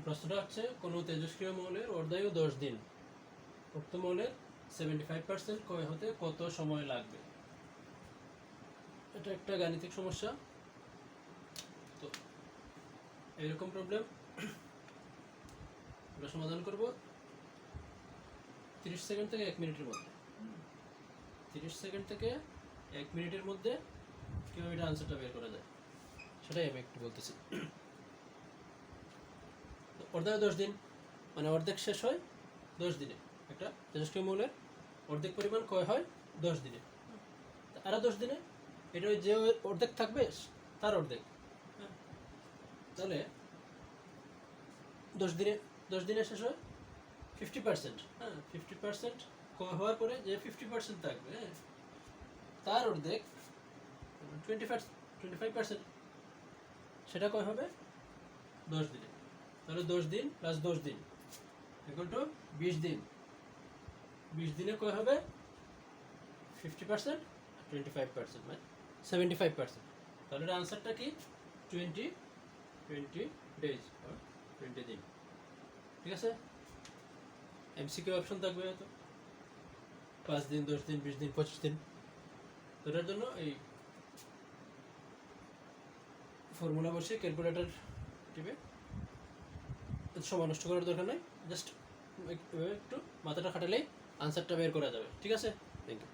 প্রশ্নটা হচ্ছে কোনো তেজস্ক্রিয় মৌলের অর্ধায়ু 10 দিন, উক্ত মৌলের 75% ক্ষয় হতে কত সময় লাগবে? এটা একটা গাণিতিক সমস্যা। তো এরকম প্রবলেম আমরা সমাধান করব 30 সেকেন্ড থেকে 1 মিনিটের মধ্যে। 30 সেকেন্ড থেকে 1 মিনিটের মধ্যে কীভাবে এটা আনসারটা বের করা যায় সেটাই আমি একটু বলতেছি। অর্ধায়ু 10 দিন মানে অর্ধেক শেষ হয় 10 দিনে। একটা তেজস্ক্রিয় মৌলের অর্ধেক পরিমাণ ক্ষয় হয় 10 দিনে। আরও 10 দিনে এটা যে অর্ধেক থাকবে তার অর্ধেক। তাহলে 10 দিনে শেষ হয় 50%। 50% ক্ষয় হওয়ার পরে যে 50% থাকবে তার অর্ধেক 25% সেটা ক্ষয় হবে 10 দিনে। তাহলে 10 দিন প্লাস 10 দিন ইকুয়াল টু 20 দিন। 20 দিনে ক্ষয় হবে 50%, 25% মানে 75%। তাহলে এর আনসারটা কি 20 ডেজ আর 20 দিন। ঠিক আছে, এমসিকিউ অপশন থাকবে হয়তো 5 দিন, 10 দিন, 20 দিন, 25 দিন। তো এটার জন্য এই ফর্মুলা বসে ক্যালকুলেটর টিপে সময় নষ্ট করার দরকার নেই, জাস্ট একটু মাথাটা খাটালেই আনসারটা বের করা যাবে। ঠিক আছে, থ্যাংক ইউ।